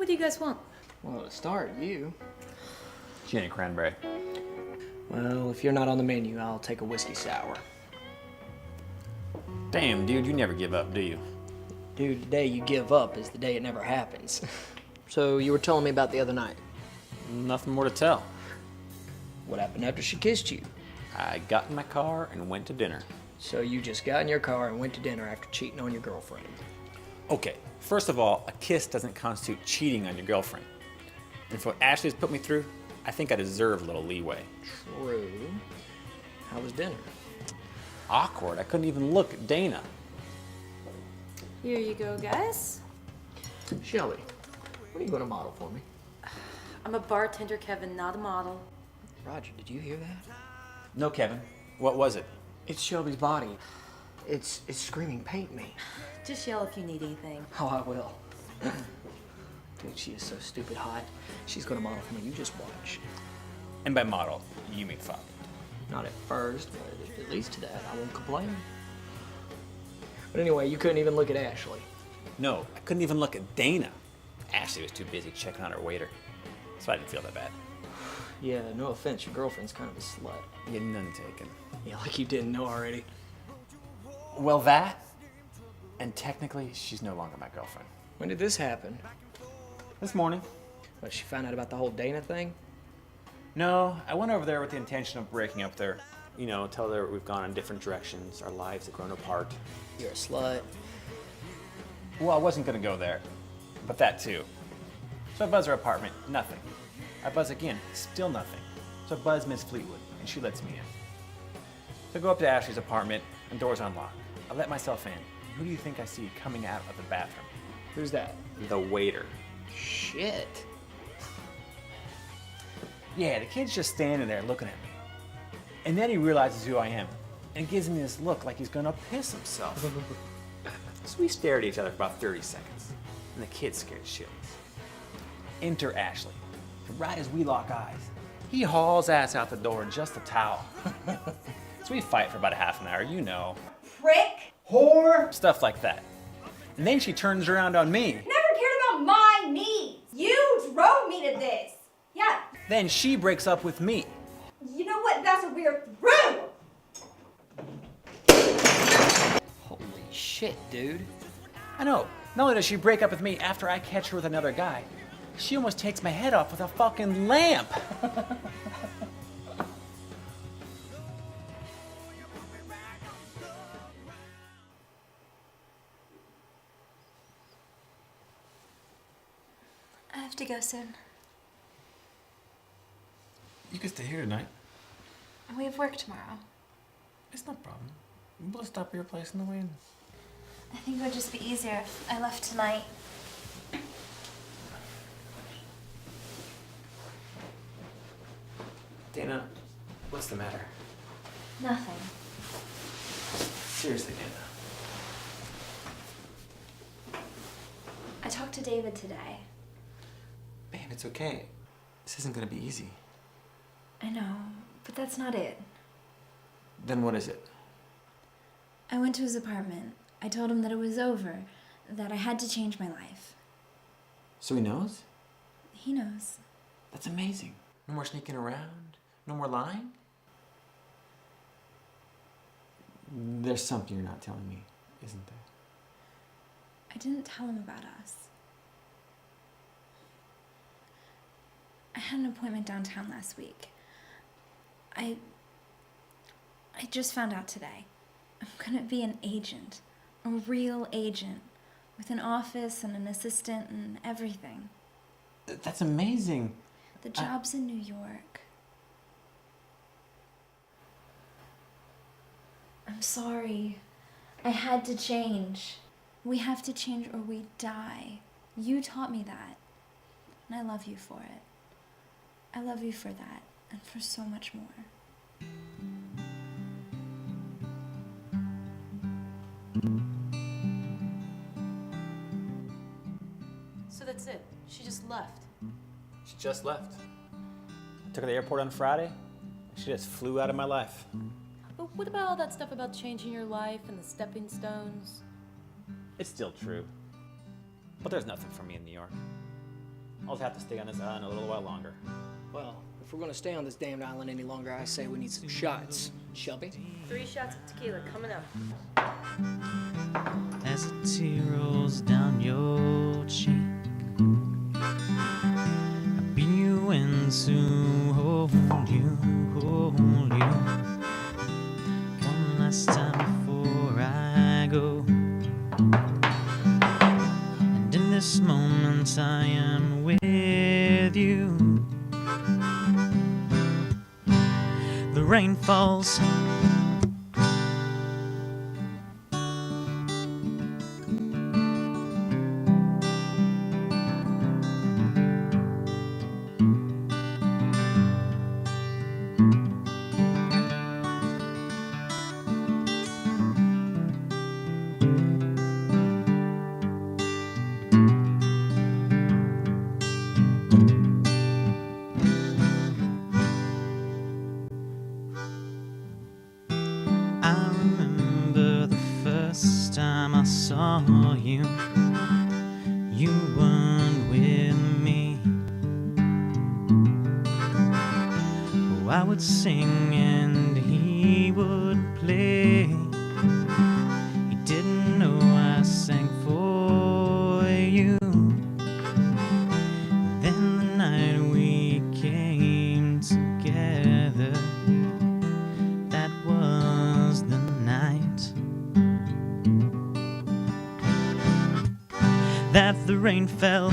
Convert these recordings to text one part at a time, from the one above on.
what do you guys want? Well, to start, you. Gin and cranberry. Well, if you're not on the menu, I'll take a whiskey sour. Damn, dude, you never give up, do you? Dude, the day you give up is the day it never happens. So you were telling me about the other night. Nothing more to tell. What happened after she kissed you? I got in my car and went to dinner. So you just got in your car and went to dinner after cheating on your girlfriend. Okay, first of all, a kiss doesn't constitute cheating on your girlfriend. And for what Ashley's put me through, I think I deserve a little leeway. True. How was dinner? Awkward. I couldn't even look at Dana. Here you go, guys. Shelly, what are you going to model for me? I'm a bartender, Kevin, not a model. Roger, did you hear that? No, Kevin. What was it? It's Shelby's body. It's screaming, paint me. Just yell if you need anything. Oh, I will. Dude, she is so stupid hot. She's going to model for me. You just watch. And by model, you mean fuck. Not at first, but at least to that, I won't complain. But anyway, you couldn't even look at Ashley. No, I couldn't even look at Dana. Ashley was too busy checking on her waiter, so I didn't feel that bad. Yeah, no offense, your girlfriend's kind of a slut. You had none taken. Yeah, like you didn't know already. Well, that, and technically, she's no longer my girlfriend. When did this happen? This morning. What, she found out about the whole Dana thing? No, I went over there with the intention of breaking up there. You know, tell her we've gone in different directions, our lives have grown apart. You're a slut. Well, I wasn't gonna go there, but that too. So I buzz her apartment, nothing. I buzz again, still nothing. So I buzz Miss Fleetwood, and she lets me in. So I go up to Ashley's apartment, and door's unlocked. I let myself in. Who do you think I see coming out of the bathroom? Who's that? The waiter. Shit. Yeah, the kid's just standing there looking at me. And then he realizes who I am, and gives me this look like he's gonna piss himself. So we stare at each other for about 30 seconds, and the kid's scared shitless. Enter Ashley. Right as we lock eyes, he hauls ass out the door in just a towel. So we fight for about a half an hour, you know. Prick! Whore! Stuff like that. And then she turns around on me. Never cared about my needs! You drove me to this! Yeah, Then she breaks up with me. you know what? That's what we're through! Holy shit, dude. I know, not only does she break up with me after I catch her with another guy, she almost takes my head off with a fucking lamp. I have to go soon. You can stay here tonight. We have work tomorrow. It's no problem. We'll stop at your place in the wind. I think it would just be easier if I left tonight. Dana, what's the matter? Nothing. Seriously, Dana. I talked to David today. Babe, it's okay. This isn't gonna be easy. I know, but that's not it. Then what is it? I went to his apartment. I told him that it was over, that I had to change my life. So he knows? He knows. That's amazing. No more sneaking around? No more lying? There's something you're not telling me, isn't there? I didn't tell him about us. I had an appointment downtown last week. I just found out today. I'm gonna be an agent. A real agent. With an office and an assistant and everything. That's amazing. The job's in New York. I'm sorry. I had to change. We have to change or we die. You taught me that. And I love you for it. I love you for that and for so much more. So that's it. She just left. She just left. I took her to the airport on Friday. She just flew out of my life. But what about all that stuff about changing your life and the stepping stones? It's still true. But there's nothing for me in New York. I'll just have to stay on this island a little while longer. Well, if we're gonna stay on this damned island any longer, I say we need some shots. Shelby? 3 shots of tequila coming up. As a tear rolls down your cheek, I've been you in to hold you, hold you. One last time before I go. And in this moment I am with you. The rain falls. I remember the first time I saw you. You weren't with me. Oh, I would sing and he would play. He didn't know I sang for you. Then the night we came together, that was the night that the rain fell.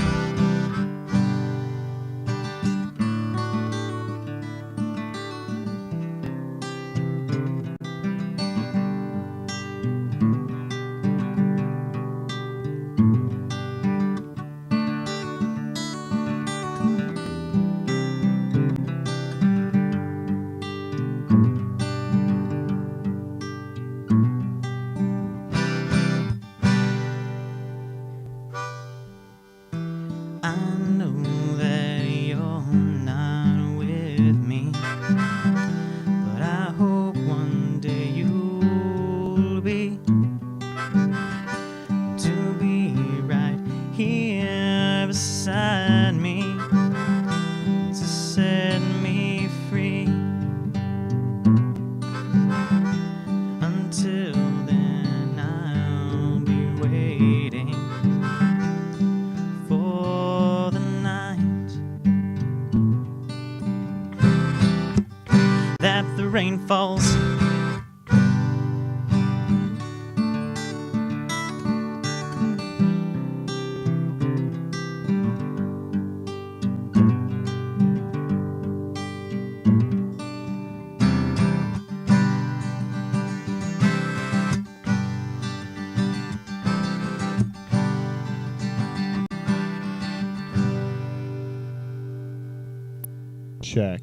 I know that you're not with me, but I hope one day you'll be, to be right here beside me, to set me free. Until then I'll be waiting for the night that the rain falls. Check.